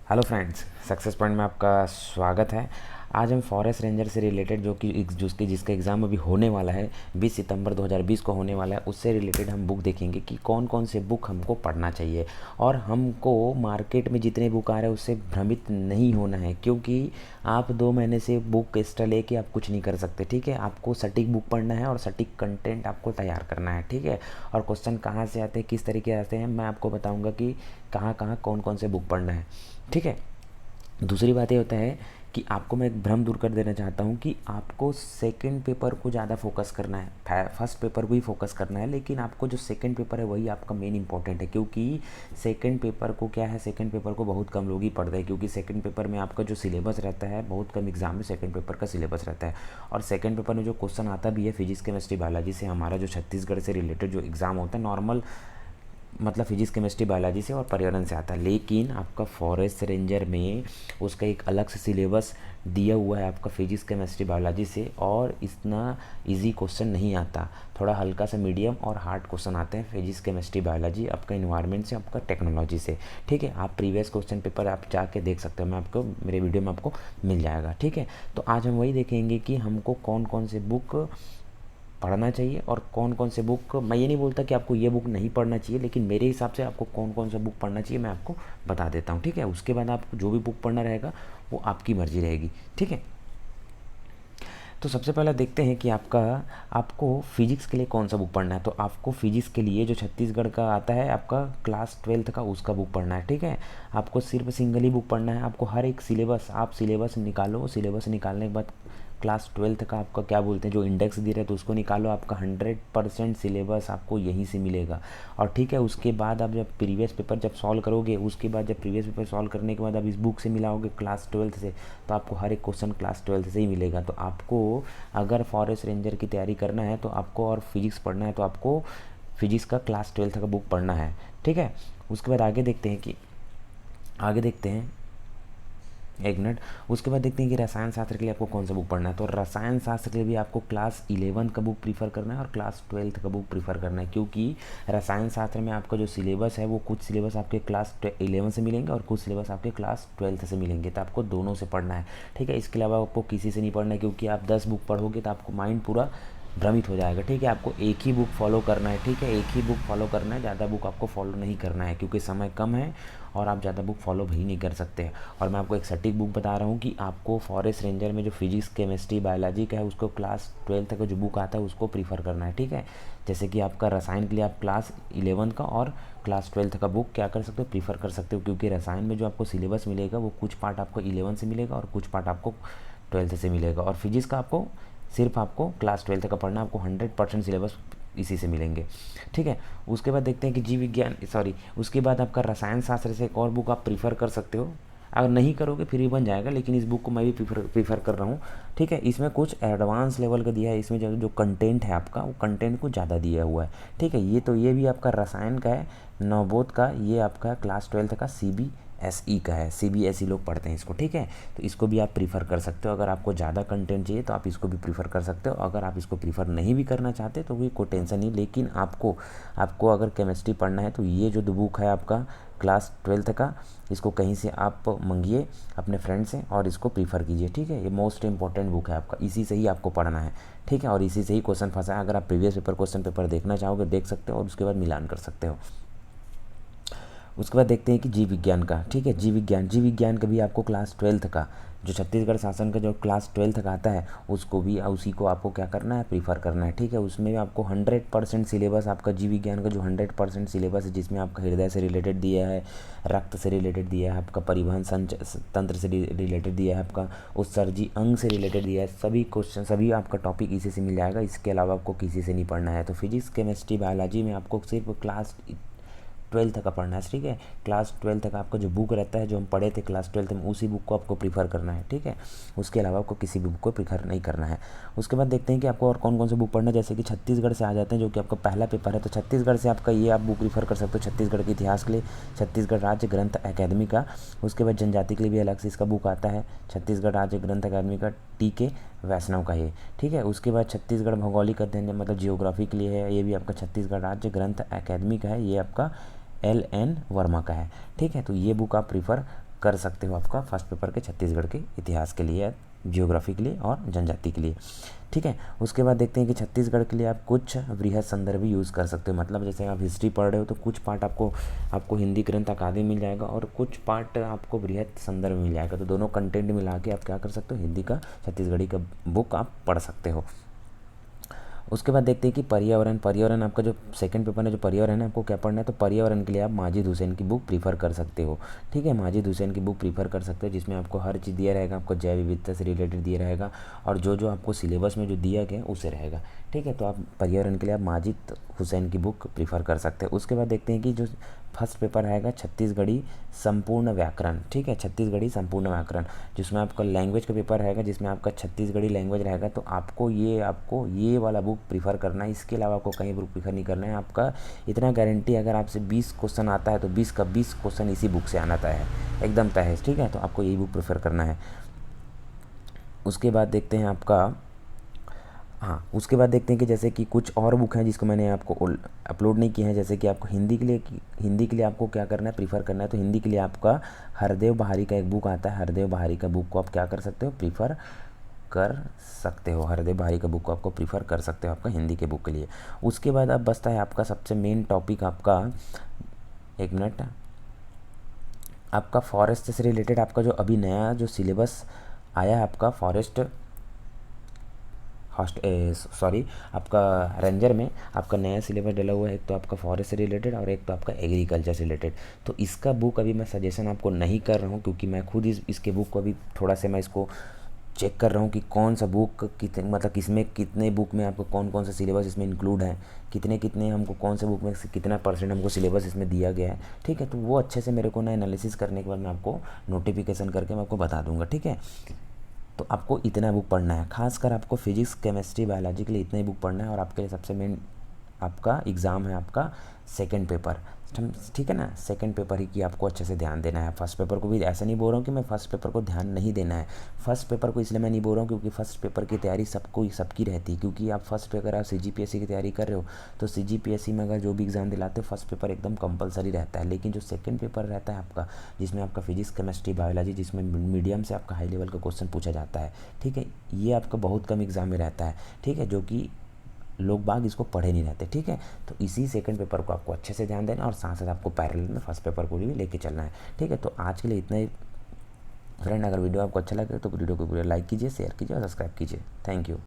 Hello friends, success point में आपका स्वागत है। आज हम फॉरेस्ट रेंजर से रिलेटेड जिसका एग्ज़ाम अभी होने वाला है 20 सितंबर 2020 को होने वाला है, उससे रिलेटेड हम बुक देखेंगे कि कौन कौन से बुक हमको पढ़ना चाहिए। और हमको मार्केट में जितने बुक आ रहे हैं उससे भ्रमित नहीं होना है, क्योंकि आप 2 महीने से बुक एक्स्ट्रा लेके आप कुछ नहीं कर सकते। ठीक है, आपको सटीक बुक पढ़ना है और सटीक कंटेंट आपको तैयार करना है। ठीक है, और क्वेश्चन कहाँ से आते हैं, किस तरीके से आते हैं, मैं आपको बताऊँगा कि कहाँ कहाँ कौन कौन से बुक पढ़ना है। ठीक है, दूसरी बात ये होता है कि आपको मैं एक भ्रम दूर कर देना चाहता हूँ कि आपको सेकंड पेपर को ज़्यादा फोकस करना है, फर्स्ट पेपर को ही फोकस करना है, लेकिन आपको जो सेकंड पेपर है वही आपका मेन इंपॉर्टेंट है। क्योंकि सेकंड पेपर को क्या है, सेकंड पेपर को बहुत कम लोग ही पढ़ते हैं, क्योंकि सेकंड पेपर में आपका जो सिलेबस रहता है, बहुत कम एग्जाम में सेकंड पेपर का सिलेबस रहता है। और सेकंड पेपर में जो क्वेश्चन आता भी है फिजिक्स केमिस्ट्री बायोलॉजी से, हमारा जो छत्तीसगढ़ से रिलेटेड जो एग्ज़ाम होता है नॉर्मल, मतलब फिजिक्स केमिस्ट्री बायोलॉजी से और पर्यावरण से आता है। लेकिन आपका फॉरेस्ट रेंजर में उसका एक अलग से सिलेबस दिया हुआ है आपका फिजिक्स केमिस्ट्री बायोलॉजी से, और इतना इजी क्वेश्चन नहीं आता, थोड़ा हल्का सा मीडियम और हार्ड क्वेश्चन आते हैं फिजिक्स केमिस्ट्री बायोलॉजी, आपका इन्वायरमेंट से, आपका टेक्नोलॉजी से। ठीक है, आप प्रीवियस क्वेश्चन पेपर आप जाके देख सकते हो, मैं आपको मेरे वीडियो में आपको मिल जाएगा। ठीक है, तो आज हम वही देखेंगे कि हमको कौन कौन से बुक पढ़ना चाहिए और कौन कौन से बुक, मैं ये नहीं बोलता कि आपको ये बुक नहीं पढ़ना चाहिए, लेकिन मेरे हिसाब से आपको कौन कौन सा बुक पढ़ना चाहिए मैं आपको बता देता हूँ। ठीक है, उसके बाद आपको जो भी बुक पढ़ना रहेगा वो आपकी मर्जी रहेगी। ठीक है, तो सबसे पहले देखते हैं कि आपको फिजिक्स के लिए कौन सा बुक पढ़ना है। तो आपको फिजिक्स के लिए जो छत्तीसगढ़ का आता है आपका क्लास 12th का, उसका बुक पढ़ना है। ठीक है, आपको सिर्फ सिंगल ही बुक पढ़ना है। आपको हर एक सिलेबस, आप सिलेबस निकालो, सिलेबस निकालने के बाद क्लास 12th का आपका क्या बोलते हैं जो इंडेक्स दे रहे हैं तो उसको निकालो, आपका 100% सिलेबस आपको यहीं से मिलेगा। और ठीक है, उसके बाद आप जब प्रीवियस पेपर जब सॉल्व करोगे, उसके बाद जब प्रीवियस पेपर सॉल्व करने के बाद आप इस बुक से मिलाओगे क्लास 12th से, तो आपको हर एक क्वेश्चन क्लास 12th से ही मिलेगा। तो आपको अगर फॉरेस्ट रेंजर की तैयारी करना है तो आपको, और फिजिक्स पढ़ना है तो आपको फिजिक्स का क्लास 12th का बुक पढ़ना है। ठीक है, उसके बाद आगे देखते हैं, एक मिनट, उसके बाद देखते हैं कि रसायन शास्त्र के लिए आपको कौन सा बुक पढ़ना है। तो रसायन शास्त्र के लिए भी आपको क्लास 11 का बुक प्रीफर करना है और क्लास 12th का बुक प्रीफर करना है, क्योंकि रसायन शास्त्र में आपका जो सिलेबस है वो कुछ सिलेबस आपके क्लास 11 से मिलेंगे और कुछ सिलेबस आपके क्लास 12th से मिलेंगे, तो आपको दोनों से पढ़ना है। ठीक है, इसके अलावा आपको किसी से नहीं पढ़ना है, क्योंकि आप 10 बुक पढ़ोगे तो आपको माइंड पूरा भ्रमित हो जाएगा। ठीक है, आपको एक ही बुक फॉलो करना है। ठीक है, एक ही बुक फॉलो करना है, ज़्यादा बुक आपको फॉलो नहीं करना है, क्योंकि समय कम है और आप ज़्यादा बुक फॉलो भी नहीं कर सकते। और मैं आपको एक सटीक बुक बता रहा हूँ कि आपको फॉरेस्ट रेंजर में जो फिजिक्स केमिस्ट्री बायोलॉजी का है उसको क्लास 12th का जो बुक आता है उसको प्रीफर करना है। ठीक है, जैसे कि आपका रसायन के लिए आप क्लास 11 का और क्लास 12th का बुक क्या कर सकते हो, प्रीफर कर सकते हो, क्योंकि रसायन में जो आपको सिलेबस मिलेगा वो कुछ पार्ट आपको 11 से मिलेगा और कुछ पार्ट आपको 12th से मिलेगा। और फिजिक्स का आपको सिर्फ आपको क्लास 12th का पढ़ना, आपको 100% सिलेबस इसी से मिलेंगे। ठीक है, उसके बाद देखते हैं कि जीव विज्ञान, सॉरी, उसके बाद आपका रसायन शास्त्र से एक और बुक आप प्रीफर कर सकते हो। अगर नहीं करोगे फिर भी बन जाएगा, लेकिन इस बुक को मैं भी प्रीफर कर रहा हूँ। ठीक है, इसमें कुछ एडवांस लेवल का दिया है, इसमें जो कंटेंट है आपका वो कंटेंट को ज़्यादा दिया हुआ है। ठीक है, ये भी आपका रसायन का है, नवबोध का, ये आपका क्लास 12th का CBSE का है, CBSE लोग पढ़ते हैं इसको। ठीक है, तो इसको भी आप प्रीफर कर सकते हो। अगर आपको ज़्यादा कंटेंट चाहिए तो आप इसको भी प्रीफर कर सकते हो। अगर आप इसको प्रीफर नहीं भी करना चाहते तो भी कोई टेंशन नहीं, लेकिन आपको अगर केमिस्ट्री पढ़ना है तो ये जो बुक है आपका क्लास 12th का, इसको कहीं से आप मंगिए अपने फ्रेंड से और इसको प्रीफर कीजिए। ठीक है, ये मोस्ट इंपॉर्टेंट बुक है आपका, इसी से ही आपको पढ़ना है। ठीक है, और इसी से ही क्वेश्चन फंसा है। अगर आप प्रीवियस पेपर क्वेश्चन पेपर देखना चाहोगे देख सकते हो और उसके बाद मिलान कर सकते हो। उसके बाद देखते हैं कि जीव विज्ञान का। ठीक है, जीव विज्ञान का भी आपको क्लास 12th का, जो छत्तीसगढ़ शासन का जो क्लास 12th का आता है उसको भी, उसी को आपको क्या करना है, प्रीफर करना है। ठीक है, उसमें भी आपको 100% सिलेबस, आपका जीव विज्ञान का जो 100% सिलेबस है, जिसमें आपका हृदय से रिलेटेड दिया है, रक्त से रिलेटेड दिया है, आपका परिवहन तंत्र से रिलेटेड दिया है, आपका उत्सर्जी अंग से रिलेटेड दिया है, सभी क्वेश्चन, सभी आपका टॉपिक इसी से मिल जाएगा। इसके अलावा आपको किसी से नहीं पढ़ना है। तो फिजिक्स केमिस्ट्री बायोलॉजी में आपको सिर्फ क्लास 12th का पढ़ना है। ठीक है, क्लास 12th का आपका जो बुक रहता है, जो हम पढ़े थे क्लास 12th में, उसी बुक को आपको प्रीफर करना है। ठीक है, उसके अलावा आपको किसी भी बुक को प्रीफर नहीं करना है। उसके बाद देखते हैं कि आपको और कौन कौन से बुक पढ़ना है। जैसे कि छत्तीसगढ़ से आ जाते हैं, जो कि आपका पहला पेपर है, तो छत्तीसगढ़ से आपका ये आप बुक प्रीफर कर सकते हो, छत्तीसगढ़ के इतिहास के लिए छत्तीसगढ़ राज्य ग्रंथ अकादमी का। उसके बाद जनजाति के लिए भी अलग से इसका बुक आता है, छत्तीसगढ़ राज्य ग्रंथ अकादमी का, TK वैष्णव का ये। ठीक है, उसके बाद छत्तीसगढ़ भौगोलिक अध्ययन मतलब जियोग्राफी के लिए है, ये भी आपका छत्तीसगढ़ राज्य ग्रंथ अकादमी का है, ये आपका LN वर्मा का है। ठीक है, तो ये बुक आप प्रीफर कर सकते हो आपका फर्स्ट पेपर के छत्तीसगढ़ के इतिहास के लिए, जियोग्राफी के लिए और जनजाति के लिए। ठीक है, उसके बाद देखते हैं कि छत्तीसगढ़ के लिए आप कुछ वृहद संदर्भ भी यूज़ कर सकते हो। मतलब जैसे आप हिस्ट्री पढ़ रहे हो तो कुछ पार्ट आपको हिंदी ग्रंथ अकादमी मिल जाएगा और कुछ पार्ट आपको वृहद संदर्भ मिल जाएगा। तो दोनों कंटेंट मिला के आप क्या कर सकते हो, हिंदी का छत्तीसगढ़ी का बुक आप पढ़ सकते हो। उसके बाद देखते हैं कि पर्यावरण आपका जो सेकंड पेपर है, जो पर्यावरण है आपको क्या पढ़ना है, तो पर्यावरण के लिए आप माजिद हुसैन की बुक प्रीफर कर सकते हो। ठीक है, माजिद हुसैन की बुक प्रीफर कर सकते हो, जिसमें आपको हर चीज़ दिया रहेगा, आपको जैव विविधता से रिलेटेड दिया रहेगा और जो जो आपको सिलेबस में जो दिया गया उसे रहेगा। ठीक है, तो आप पर्यावरण के लिए आप माजिद हुसैन की बुक प्रीफर कर सकते हैं। उसके बाद देखते हैं कि जो फर्स्ट पेपर रहेगा छत्तीसगढ़ी संपूर्ण व्याकरण। ठीक है, छत्तीसगढ़ी संपूर्ण व्याकरण, जिसमें आपका लैंग्वेज का पेपर रहेगा, जिसमें आपका छत्तीसगढ़ी लैंग्वेज रहेगा। तो आपको ये वाला बुक प्रीफर करना है, इसके अलावा आपको कहीं बुक प्रीफर नहीं करना है। आपका इतना गारंटी, अगर आपसे 20 क्वेश्चन आता है तो 20 का 20 क्वेश्चन इसी बुक से आना तय है, एकदम तय है। ठीक है, तो आपको यही बुक प्रीफर करना है। उसके बाद देखते हैं आपका उसके बाद देखते हैं कि जैसे कि कुछ और बुक हैं जिसको मैंने आपको अपलोड नहीं किया है। जैसे कि आपको हिंदी के लिए आपको क्या करना है, प्रीफर करना है। तो हिंदी के लिए आपका हरदेव बहारी का एक बुक आता है, हरदेव बहारी का बुक को आप क्या कर सकते हो, प्रीफर कर सकते हो। हरदेव बहारी का बुक को आपको प्रीफर कर सकते हो आपका हिंदी के बुक के लिए। उसके बाद अब बचता है आपका सबसे मेन टॉपिक आपका, एक मिनट, आपका फॉरेस्ट से रिलेटेड आपका जो अभी नया जो सिलेबस आया है आपका आपका रेंजर में आपका नया सिलेबस डला हुआ है। एक तो आपका फॉरेस्ट से रिलेटेड और एक तो आपका एग्रीकल्चर से रिलेटेड। तो इसका बुक अभी मैं सजेशन आपको नहीं कर रहा हूँ, क्योंकि मैं खुद इसके बुक को अभी थोड़ा सा मैं इसको चेक कर रहा हूँ कि कौन सा बुक मतलब किसमें कितने बुक में आपको कौन कौन सा सिलेबस इसमें इंक्लूड है, कितने हमको कौन से बुक में कितना % हमको सिलेबस इसमें दिया गया है। ठीक है, तो वो अच्छे से मेरे को ना एनालिसिस करने के बाद मैं आपको नोटिफिकेशन करके मैं आपको बता दूंगा। ठीक है, तो आपको इतना बुक पढ़ना है, खासकर आपको फिजिक्स केमिस्ट्री बायोलॉजी के लिए इतना ही बुक पढ़ना है। और आपके लिए सबसे मेन आपका एग्ज़ाम है आपका सेकंड पेपर। ठीक है ना, सेकंड पेपर ही की आपको अच्छे से ध्यान देना है। फर्स्ट पेपर को भी ऐसा नहीं बोल रहा हूँ कि मैं फर्स्ट पेपर को ध्यान नहीं देना है। फर्स्ट पेपर को इसलिए मैं नहीं बोल रहा हूँ क्योंकि फर्स्ट पेपर की तैयारी सबकी रहती है। क्योंकि आप फर्स्ट पेपर आप CGPSC की तैयारी कर रहे हो तो CGPSC में अगर जो भी एग्ज़ाम दिलाते हो फर्स्ट पेपर एकदम कंपलसरी रहता है। लेकिन जो सेकंड पेपर रहता है आपका, जिसमें आपका फिजिक्स केमिस्ट्री बायोलॉजी, जिसमें मीडियम से आपका हाई लेवल का क्वेश्चन पूछा जाता है। ठीक है, ये आपका बहुत कम एग्ज़ाम में रहता है। ठीक है, जो कि लोग बाग इसको पढ़े नहीं रहते। ठीक है, तो इसी सेकंड पेपर को आपको अच्छे से ध्यान देना और साथ साथ आपको पैरेलल में फर्स्ट पेपर को भी लेके चलना है। ठीक है, तो आज के लिए इतना ही फ्रेंड। अगर वीडियो आपको अच्छा लगे तो वीडियो को पूरा लाइक कीजिए, शेयर कीजिए और सब्सक्राइब कीजिए। Thank you.